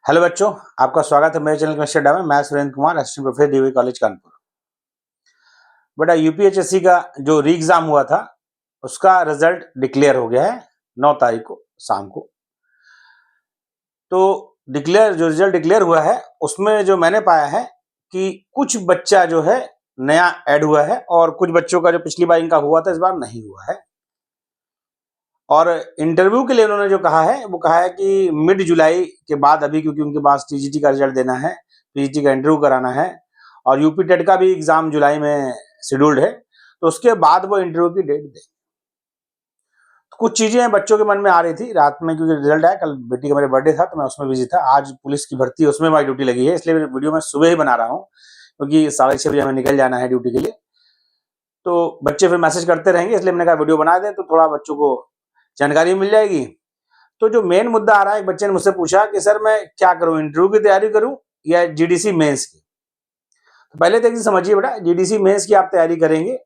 Hello बच्चों, आपका स्वागत है मेरे चैनल केमिस्ट्री अड्डा में। मैं Surendra Kumar, assistant professor DV college Kanpur. बेटा, यूपीएचएससी का जो री एग्जाम हुआ था उसका रिजल्ट डिक्लेयर हो गया है 9 तारीख को शाम को। तो जो रिजल्ट डिक्लेयर हुआ है उसमें जो मैंने पाया है कि कुछ बच्चा जो है नया ऐड हुआ है और कुछ बच्चों का जो पिछली बार इनका हुआ था इस बार नहीं हुआ है। और इंटरव्यू के लिए उन्होंने जो कहा है वो कहा है कि मिड जुलाई के बाद, अभी क्योंकि उनके पास टीजीटी का रिजल्ट देना है, पीजीटी का इंटरव्यू कराना है और यूपी टेट का भी एग्जाम जुलाई में शेड्यूल्ड है, तो उसके बाद वो इंटरव्यू की डेट दें। तो कुछ चीजें बच्चों के मन में आ रही थी रात में, क्योंकि रिजल्ट आया कल, बेटी का मेरे बर्थडे था तो मैं उसमें बिजी था। आज पुलिस की भर्ती उसमें हमारी ड्यूटी लगी है, इसलिए वीडियो मैं सुबह ही बना रहा हूँ क्योंकि 6:30 बजे हमें निकल जाना है ड्यूटी के लिए। तो बच्चे फिर मैसेज करते रहेंगे, इसलिए मैंने कहा वीडियो बना दें तो थोड़ा बच्चों को जानकारी मिल जाएगी। तो जो मेन मुद्दा आ रहा है, एक बच्चे ने मुझसे पूछा कि सर मैं क्या करूं, इंटरव्यू की तैयारी करूं या जीडीसी मेंस की। तो पहले तो एक चीज समझिए बेटा, जीडीसी मेंस की आप तैयारी करेंगे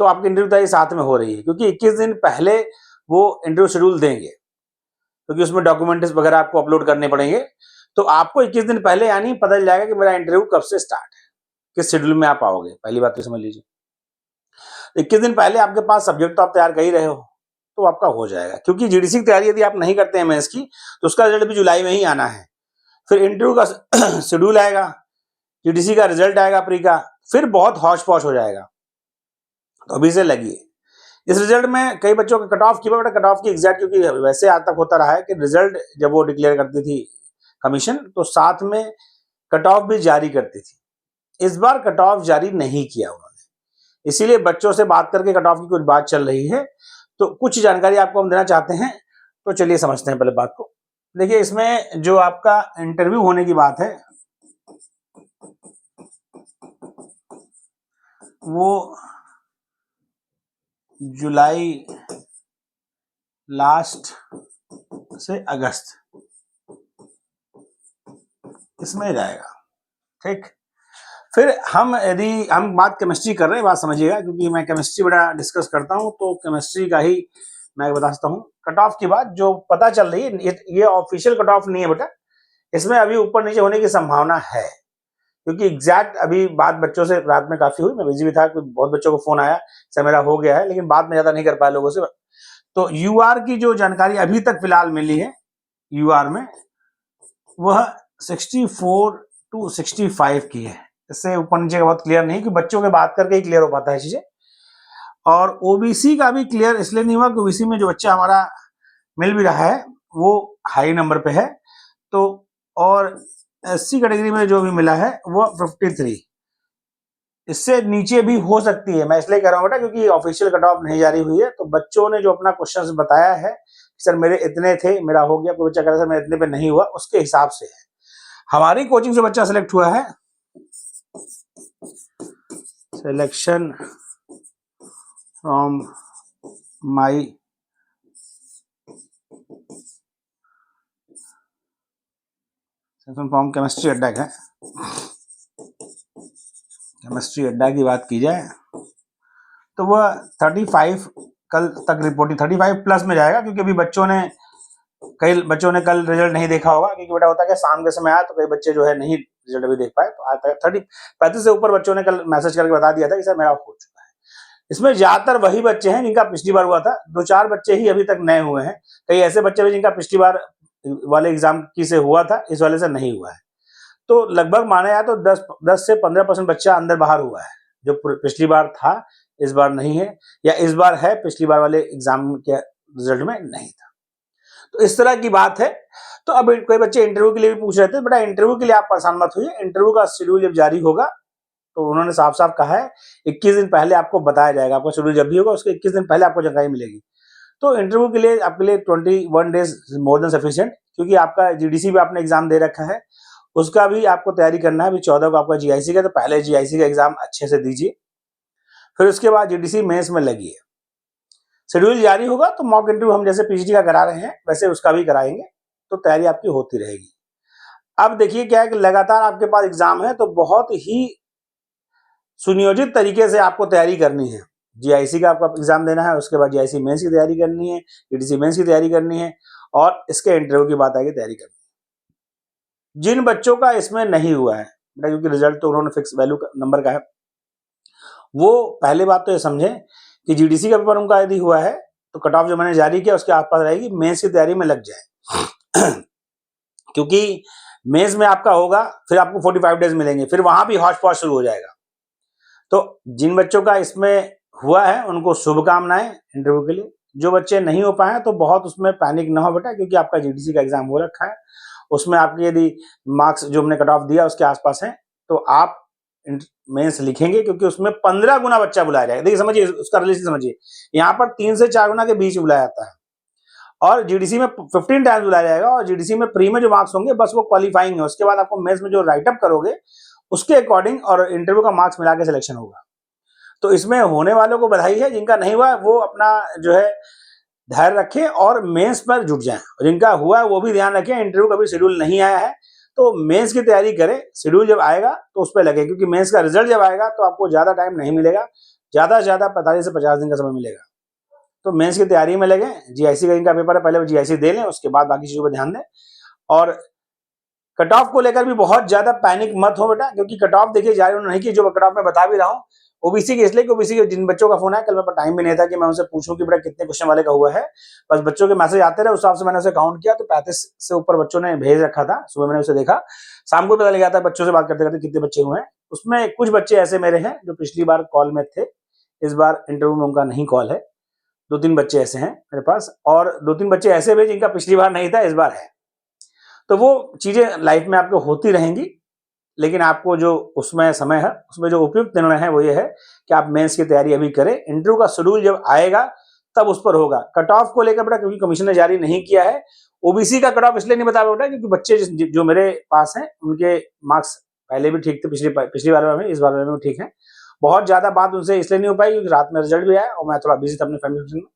तो आपकी इंटरव्यू तैयारी साथ में हो रही है, क्योंकि 21 दिन पहले वो इंटरव्यू शेड्यूल देंगे, क्योंकि उसमें डॉक्यूमेंट्स वगैरह आपको अपलोड करने पड़ेंगे। तो आपको 21 दिन पहले यानी पता चल जाएगा कि मेरा इंटरव्यू कब से स्टार्ट है, किस शेड्यूल में आप आओगे। पहली बात तो समझ लीजिए, 21 दिन पहले आपके पास सब्जेक्ट तो आप तैयार कर ही रहे हो तो आपका हो जाएगा। क्योंकि जीडीसी की तैयारी यदि आप नहीं करते हैं मेंस की तो उसका रिजल्ट भी जुलाई में ही आना है। फिर इंटरव्यू का शेड्यूल आएगा, जीडीसी का रिजल्ट आएगा प्री का, फिर बहुत हौच पौच हो जाएगा। तो अभी से लगिए। इस रिजल्ट में कई बच्चों का कट ऑफ की, बेटा कट ऑफ की एग्जैक्ट, क्योंकि वैसे आज तक होता रहा है कि रिजल्ट जब वो डिक्लेयर करती थी कमीशन तो साथ में कट ऑफ भी जारी करती थी। इस बार कट ऑफ जारी नहीं किया उन्होंने, इसीलिए बच्चों से बात करके कट ऑफ की कुछ बात चल रही है। तो कुछ जानकारी आपको हम देना चाहते हैं, तो चलिए समझते हैं पहले बात को। देखिए, इसमें जो आपका इंटरव्यू होने की बात है वो जुलाई लास्ट से अगस्त इसमें जाएगा, ठीक। फिर यदि हम बात केमिस्ट्री कर रहे हैं, बात समझिएगा, क्योंकि मैं केमिस्ट्री बड़ा डिस्कस करता हूं तो केमिस्ट्री का ही मैं बता सकता हूँ। कट ऑफ की बात जो पता चल रही है, ये ऑफिशियल कट ऑफ नहीं है बेटा, इसमें अभी ऊपर नीचे होने की संभावना है। क्योंकि एग्जैक्ट अभी बात बच्चों से रात में काफी हुई, मैं बिजी भी था, बहुत बच्चों को फोन आया सर मेरा हो गया है, लेकिन बात में ज्यादा नहीं कर पाया लोगों से। तो यूआर की जो जानकारी अभी तक फिलहाल मिली है यूआर में, वह 64 to 65 की है। इससे ऊपर नीचे का बहुत क्लियर नहीं, कि बच्चों के बात करके ही क्लियर हो पाता है चीजें। और ओबीसी का भी क्लियर इसलिए नहीं हुआ कि ओबीसी में जो बच्चा हमारा मिल भी रहा है वो हाई नंबर पे है, तो और एससी कैटेगरी में जो भी मिला है वो 53, इससे नीचे भी हो सकती है। मैं इसलिए कह रहा हूँ बेटा क्योंकि ऑफिशियल कट ऑफ नहीं जारी हुई है। तो बच्चों ने जो अपना क्वेश्चन बताया है, सर मेरे इतने थे, मेरा हो गया, कोई बच्चा कह रहा है सर मेरे इतने पे नहीं हुआ, उसके हिसाब से है। हमारी कोचिंग से बच्चा सिलेक्ट हुआ है, selection from my from chemistry अड्डा है। केमिस्ट्री अड्डा की बात की जाए तो वह 35 कल तक रिपोर्टिंग 35 प्लस में जाएगा, क्योंकि अभी कई बच्चों ने कल रिजल्ट नहीं देखा होगा, क्योंकि बेटा होता है कि शाम के समय आया तो कई बच्चे जो है नहीं रिजल्ट अभी देख पाए। तो आज 35 से ऊपर बच्चों ने कल मैसेज करके बता दिया था कि सर मेरा हो चुका है। इसमें ज्यादातर वही बच्चे हैं जिनका पिछली बार हुआ था, 2-4 बच्चे ही अभी तक नए हुए हैं। कई ऐसे बच्चे भी जिनका पिछली बार वाले एग्जाम की से हुआ था, इस वाले से नहीं हुआ है। तो लगभग माना जाए तो 10 से 15% बच्चा अंदर बाहर हुआ है, जो पिछली बार था इस बार नहीं है, या इस बार है पिछली बार वाले एग्जाम के रिजल्ट में नहीं था। तो इस तरह की बात है। तो अब कोई बच्चे इंटरव्यू के लिए भी पूछ रहे थे, बेटा इंटरव्यू के लिए आप परेशान मत होइए, इंटरव्यू का शेड्यूल जब जारी होगा तो उन्होंने साफ साफ कहा है 21 दिन पहले आपको बताया जाएगा। आपका शेड्यूल जब भी होगा उसके 21 दिन पहले आपको जानकारी मिलेगी। तो इंटरव्यू के लिए आपके लिए 21 डेज मोर देन सफिशिएंट, क्योंकि आपका जीडीसी भी आपने एग्जाम दे रखा है, उसका भी आपको तैयारी करना है। अभी 14 को आपका जीआईसी का, तो पहले जीआईसी का एग्जाम अच्छे से दीजिए, फिर उसके बाद जीडीसी मेंस में लगिए। शेड्यूल जारी होगा तो मॉक इंटरव्यू हम जैसे पीजीटी का करा रहे हैं वैसे उसका भी कराएंगे, तो तैयारी आपकी होती रहेगी। अब देखिए क्या है कि लगातार आपके पास एग्जाम है, तो बहुत ही सुनियोजित तरीके से आपको तैयारी करनी है। जीआईसी का आपका एग्जाम देना है, उसके बाद जीआईसी मेंस की तैयारी करनी है, जीडीसी मेंस की तैयारी करनी है, और इसके इंटरव्यू की बात आएगी तैयारी करनी है। जिन बच्चों का इसमें नहीं हुआ है बेटा, क्योंकि रिजल्ट तो उन्होंने फिक्स वैल्यू नंबर का है, वो पहले बात तो ये समझें कि जीडीसी का पेपर उनका यदि हुआ है तो कट ऑफ जो मैंने जारी किया उसके आसपास रहेगी, मेंस की तैयारी में लग जाए क्योंकि मेंस में आपका होगा, फिर आपको 45 डेज मिलेंगे, फिर वहां भी हौच पौच शुरू हो जाएगा। तो जिन बच्चों का इसमें हुआ है उनको शुभकामनाएं इंटरव्यू के लिए। जो बच्चे नहीं हो पाए तो बहुत उसमें पैनिक ना हो बेटा, क्योंकि आपका जीडीसी का एग्जाम हो रखा है, उसमें आपके यदि मार्क्स जो हमने कट ऑफ दिया उसके आसपास हैं तो आप मेंस लिखेंगे, क्योंकि उसमें 15 गुना बच्चा बुलाया जाएगा। देखिए समझिए उसका रिलेशन समझिए, यहाँ पर 3 से 4 गुना के बीच बुलाया जाता है और जीडीसी में 15 टाइम्स बुलाया जाएगा, और जीडीसी में प्री में जो मार्क्स होंगे बस वो क्वालिफाइंग है, उसके बाद आपको मेंस में जो राइटअप करोगे उसके अकॉर्डिंग और इंटरव्यू का मार्क्स मिला के सिलेक्शन होगा। तो इसमें होने वालों को बधाई है, जिनका नहीं हुआ वो अपना जो है धैर्य रखें और मेंस पर जुट जाएं, जिनका हुआ है वो भी ध्यान रखें। इंटरव्यू का भी शेड्यूल नहीं आया है तो मेंस की तैयारी करें, शेड्यूल जब आएगा तो उस पर लगे, क्योंकि मेंस का रिजल्ट जब आएगा तो आपको ज्यादा टाइम नहीं मिलेगा, ज्यादा से ज्यादा 45 से 50 दिन का समय मिलेगा। तो मेंस की तैयारी में लगे। जीआईसी का इनका पेपर है, पहले वो जीआईसी दे लें, उसके बाद बाकी चीजों पर ध्यान दें। और कट ऑफ को लेकर भी बहुत ज्यादा पैनिक मत हो बेटा, क्योंकि कट ऑफ देखिए जारी नहीं की, जो कट ऑफ मैं बता भी रहा हूँ ओबीसी के, इसलिए कि ओबीसी के जिन बच्चों का फोन है, कल मेरे पास टाइम भी नहीं था कि मैं उनसे पूछूं कि बेटा कितने क्वेश्चन वाले का हुआ है, बस बच्चों के मैसेज आते रहे, उस हिसाब से मैंने उसे काउंट किया तो 35 से ऊपर बच्चों ने भेज रखा था। सुबह मैंने उसे देखा, शाम को पता लग जाता है बच्चों से बात करते करते कितने बच्चे हुए हैं। उसमें कुछ बच्चे ऐसे मेरे हैं जो पिछली बार कॉल में थे, इस बार इंटरव्यू में उनका नहीं कॉल है। 2-3 बच्चे ऐसे हैं मेरे पास, और 2-3 बच्चे ऐसे भी जिनका पिछली बार नहीं था, इस बार है। तो वो चीजें लाइफ में आपको होती रहेंगी, लेकिन आपको जो उसमें समय है उसमें जो उपयुक्त निर्णय है वो ये है कि आप मेंस की तैयारी अभी करें। इंटरव्यू का शेड्यूल जब आएगा तब उस पर होगा। कट ऑफ को लेकर बेटा क्योंकि कमीशन ने जारी नहीं किया है, ओबीसी का कट ऑफ इसलिए नहीं बता बेटा क्योंकि बच्चे जो मेरे पास हैं उनके मार्क्स पहले भी ठीक थे, पिछली बार में, इस बार में ठीक है। बहुत ज्यादा बात उनसे इसलिए नहीं हो पाई क्योंकि रात में रिजल्ट भी आया और मैं थोड़ा बिजी था अपने फैमिली फंक्शन में।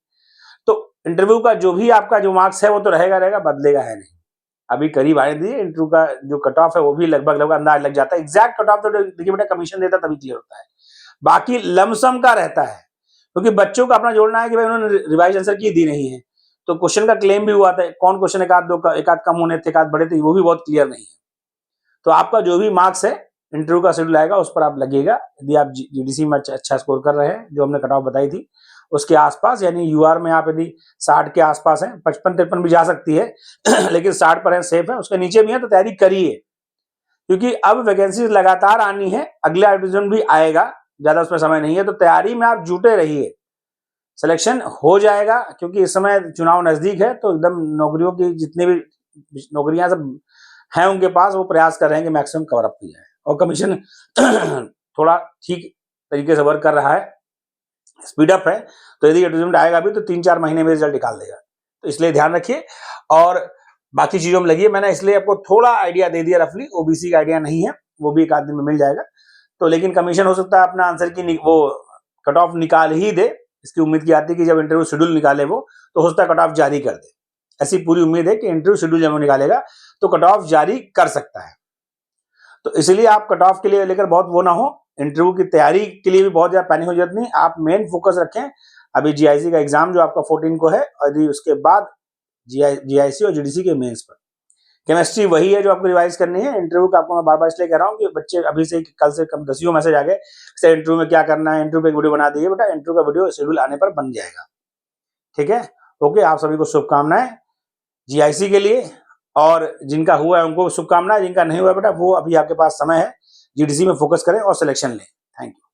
तो इंटरव्यू का जो भी आपका जो मार्क्स है वो तो रहेगा, बदलेगा है नहीं। अभी करीब आने दिए, इंटरव्यू का जो कट ऑफ है वो भी लगभग अंदाज लग जाता है। एग्जैक्ट कट ऑफ तो देखिए बेटा कमीशन देता तभी क्लियर होता है, बाकी लमसम का रहता है, क्योंकि बच्चों का अपना जोड़ना है कि भाई उन्होंने रिवाइज आंसर की दी नहीं है, तो क्वेश्चन का क्लेम भी हुआ था, कौन क्वेश्चन एक आध कम होने थे, एक आध बड़े थे, वो भी बहुत क्लियर नहीं है। तो आपका जो भी मार्क्स है इंटरव्यू का शेड्यूल आएगा उस पर आप लगेगा। यदि आप जीडीसी में अच्छा स्कोर कर रहे हैं, जो हमने कट ऑफ बताई थी उसके आसपास, यानी यूआर में आप यदि 60 के आसपास हैं, 55-53 भी जा सकती है लेकिन 60 पर है, सेफ है, उसके नीचे भी है तो तैयारी करिए, क्योंकि अब वैकेंसी लगातार आनी है, अगला एडमिशन भी आएगा, ज्यादा उसमें समय नहीं है, तो तैयारी में आप जुटे रहिए, सिलेक्शन हो जाएगा। क्योंकि इस समय चुनाव नजदीक है तो एकदम नौकरियों की जितनी भी नौकरियां सब हैं उनके पास, वो प्रयास कर रहे हैं कि मैक्सिमम कवर अप किया जाए, और कमीशन थोड़ा ठीक तरीके से वर्क कर रहा है, स्पीड अप है। तो यदि एडवर्टाइजमेंट आएगा भी तो 3-4 महीने में रिजल्ट निकाल देगा, तो इसलिए ध्यान रखिए और बाकी चीजों में लगिए। मैंने इसलिए आपको थोड़ा आइडिया दे दिया, रफली ओबीसी का आइडिया नहीं है, वो भी एक आध दिन में मिल जाएगा। तो लेकिन कमीशन हो सकता है अपना आंसर की वो कट ऑफ निकाल ही दे, इसकी उम्मीद की आती है कि जब इंटरव्यू शेड्यूल निकाले वो तो हो सकता है कट ऑफ जारी कर दे, ऐसी पूरी उम्मीद है कि इंटरव्यू शेड्यूल जब वो निकालेगा तो कट ऑफ जारी कर सकता है। तो इसलिए आप कट ऑफ के लिए लेकर बहुत वो ना हो, इंटरव्यू की तैयारी के लिए भी बहुत ज्यादा पैनिक हो जरूरत नहीं, आप मेन फोकस रखें अभी जीआईसी का एग्जाम जो आपका 14 को है, और यदि उसके बाद जीआईसी और जीडीसी के मेंस पर। केमिस्ट्री वही है जो आपको रिवाइज करनी है। इंटरव्यू का आपको मैं बार बार इसलिए कह रहा हूँ कि बच्चे अभी से कल से कम 10 मैसेज आ गए सर इंटरव्यू में क्या करना है, इंटरव्यू पे एक वीडियो बना दीजिए बेटा, इंटरव्यू का वीडियो शेड्यूल आने पर बन जाएगा, ठीक है। ओके, आप सभी को शुभकामनाएं जीआईसी के लिए, और जिनका हुआ है उनको शुभकामनाएं, जिनका नहीं हुआ बेटा वो अभी आपके पास समय है, जीडीसी में फोकस करें और सिलेक्शन लें। Thank you.